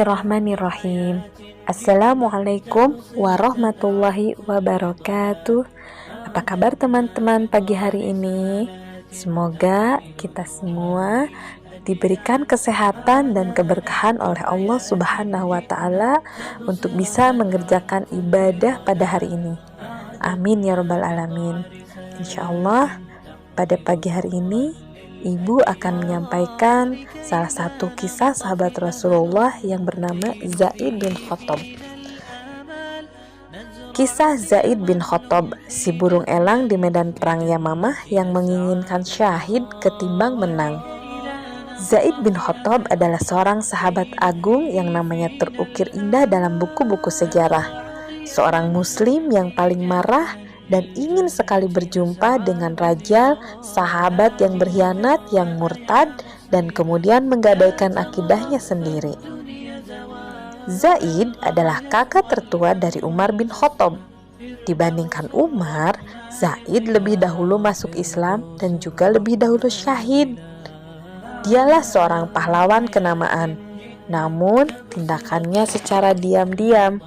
Bismillahirrahmanirrahim. Assalamualaikum warahmatullahi wabarakatuh. Apa kabar teman-teman pagi hari ini? Semoga kita semua diberikan kesehatan dan keberkahan oleh Allah Subhanahu wa Ta'ala untuk bisa mengerjakan ibadah pada hari ini. Amin ya Rabbal Alamin. Insya Allah pada pagi hari ini Ibu akan menyampaikan salah satu kisah sahabat Rasulullah yang bernama Zaid bin Khattab. Kisah Zaid bin Khattab, si burung elang di medan perang Yamamah yang menginginkan syahid ketimbang menang. Zaid bin Khattab adalah seorang sahabat agung yang namanya terukir indah dalam buku-buku sejarah. Seorang muslim yang paling marah dan ingin sekali berjumpa dengan raja, sahabat yang berkhianat, yang murtad, dan kemudian menggadaikan akidahnya sendiri. Zaid adalah kakak tertua dari Umar bin Khattab. Dibandingkan Umar, Zaid lebih dahulu masuk Islam dan juga lebih dahulu syahid. Dialah seorang pahlawan kenamaan, namun tindakannya secara diam-diam.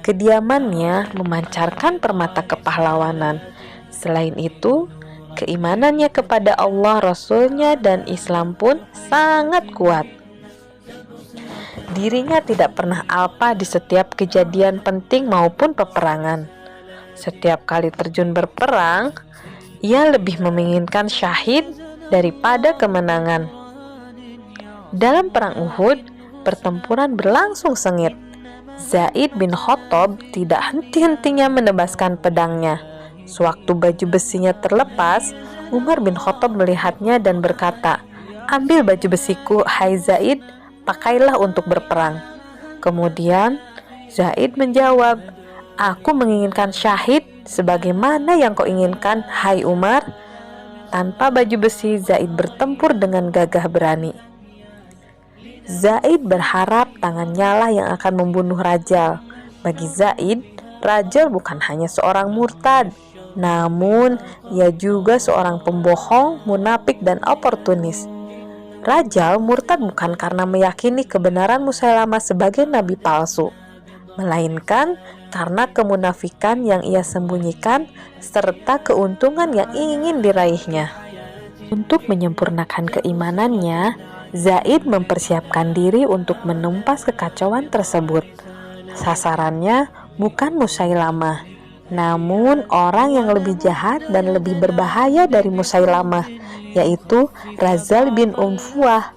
Kediamannya memancarkan permata kepahlawanan. Selain itu, keimanannya kepada Allah, Rasul-Nya, dan Islam pun sangat kuat. Dirinya tidak pernah alpa di setiap kejadian penting maupun peperangan. Setiap kali terjun berperang, ia lebih menginginkan syahid daripada kemenangan. Dalam perang Uhud, pertempuran berlangsung sengit. Zaid bin Khattab tidak henti-hentinya menebaskan pedangnya. Sewaktu baju besinya terlepas, Umar bin Khattab melihatnya dan berkata, "Ambil baju besiku, hai Zaid, pakailah untuk berperang." Kemudian Zaid menjawab, "Aku menginginkan syahid sebagaimana yang kau inginkan, hai Umar." Tanpa baju besi, Zaid bertempur dengan gagah berani. Zaid berharap tangannya lah yang akan membunuh Rajal. Bagi Zaid, Rajal bukan hanya seorang murtad, namun ia juga seorang pembohong, munafik, dan oportunis. Rajal murtad bukan karena meyakini kebenaran Musailamah sebagai nabi palsu, melainkan karena kemunafikan yang ia sembunyikan serta keuntungan yang ingin diraihnya. Untuk menyempurnakan keimanannya, Zaid mempersiapkan diri untuk menumpas kekacauan tersebut. Sasarannya bukan Musailamah, namun orang yang lebih jahat dan lebih berbahaya dari Musailamah, yaitu Razal bin Unfuah.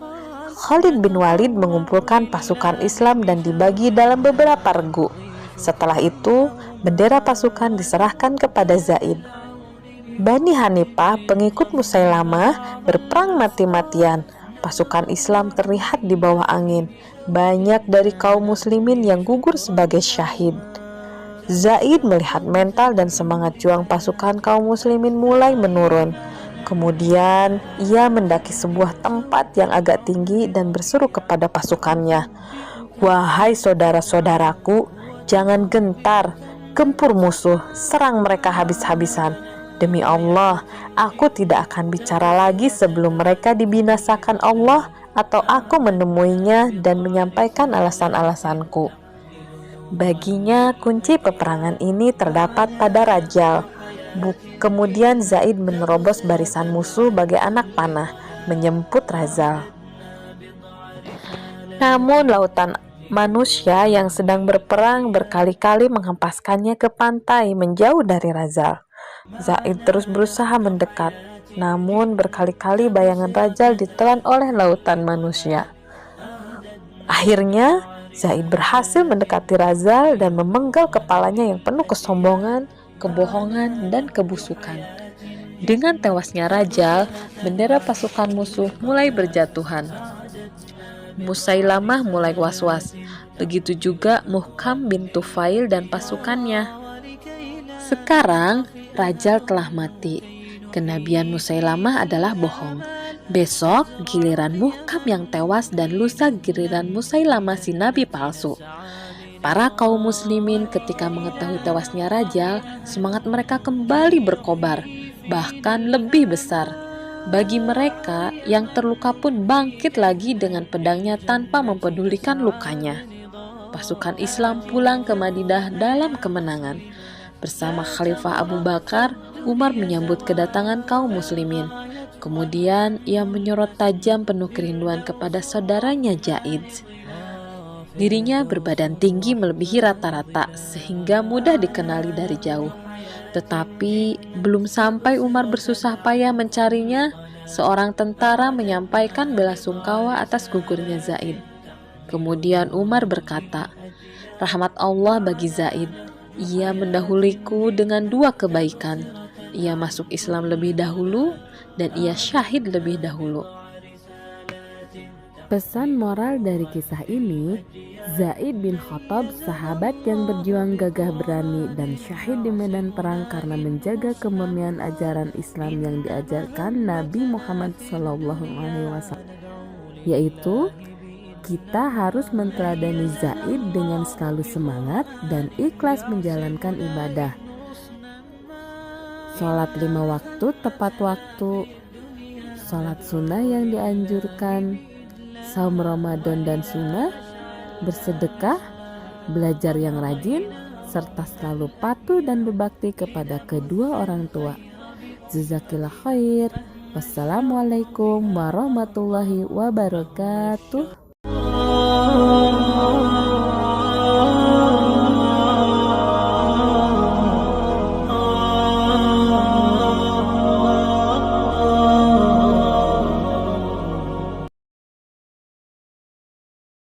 Khalid bin Walid mengumpulkan pasukan Islam dan dibagi dalam beberapa regu. Setelah itu, bendera pasukan diserahkan kepada Zaid. Bani Hanifah, pengikut Musailamah, berperang mati-matian. Pasukan Islam terlihat di bawah angin. Banyak dari kaum muslimin yang gugur sebagai syahid. Zaid melihat mental dan semangat juang pasukan kaum muslimin mulai menurun. Kemudian ia mendaki sebuah tempat yang agak tinggi dan berseru kepada pasukannya, "Wahai saudara-saudaraku, jangan gentar, gempur musuh, serang mereka habis-habisan. Demi Allah, aku tidak akan bicara lagi sebelum mereka dibinasakan Allah atau aku menemuinya dan menyampaikan alasan-alasanku." Baginya, kunci peperangan ini terdapat pada Rajal. Kemudian Zaid menerobos barisan musuh bagai anak panah, menjemput Rajal. Namun lautan manusia yang sedang berperang berkali-kali menghempaskannya ke pantai menjauh dari Rajal. Zaid terus berusaha mendekat, namun berkali-kali bayangan Rajal ditelan oleh lautan manusia. Akhirnya, Zaid berhasil mendekati Rajal dan memenggal kepalanya yang penuh kesombongan, kebohongan, dan kebusukan. Dengan tewasnya Rajal, bendera pasukan musuh mulai berjatuhan. Musailamah mulai was-was, begitu juga Muhkam bin Tufail dan pasukannya. Sekarang, Rajal telah mati. Kenabian Musailamah adalah bohong. Besok giliran Muhkam yang tewas dan lusa giliran Musailamah si nabi palsu. Para kaum muslimin ketika mengetahui tewasnya Rajal, semangat mereka kembali berkobar, bahkan lebih besar. Bagi mereka, yang terluka pun bangkit lagi dengan pedangnya tanpa mempedulikan lukanya. pasukan Islam pulang ke Madinah dalam kemenangan. Bersama Khalifah Abu Bakar, Umar menyambut kedatangan kaum muslimin. Kemudian ia menyorot tajam penuh kerinduan kepada saudaranya Zaid. Dirinya berbadan tinggi melebihi rata-rata sehingga mudah dikenali dari jauh. Tetapi belum sampai Umar bersusah payah mencarinya, seorang tentara menyampaikan bela sungkawa atas gugurnya Zaid. Kemudian Umar berkata, "Rahmat Allah bagi Zaid. Ia mendahuliku dengan 2 kebaikan. Ia masuk Islam lebih dahulu dan ia syahid lebih dahulu." Pesan moral dari kisah ini, Zaid bin Khattab, sahabat yang berjuang gagah berani dan syahid di medan perang karena menjaga kemurnian ajaran Islam yang diajarkan Nabi Muhammad SAW, yaitu kita harus menteladani Zaid dengan selalu semangat dan ikhlas menjalankan ibadah. Sholat 5 waktu tepat waktu, sholat sunnah yang dianjurkan, saum Ramadan dan sunnah, bersedekah, belajar yang rajin, serta selalu patuh dan berbakti kepada kedua orang tua. Jazakillah khair. Wassalamualaikum warahmatullahi wabarakatuh.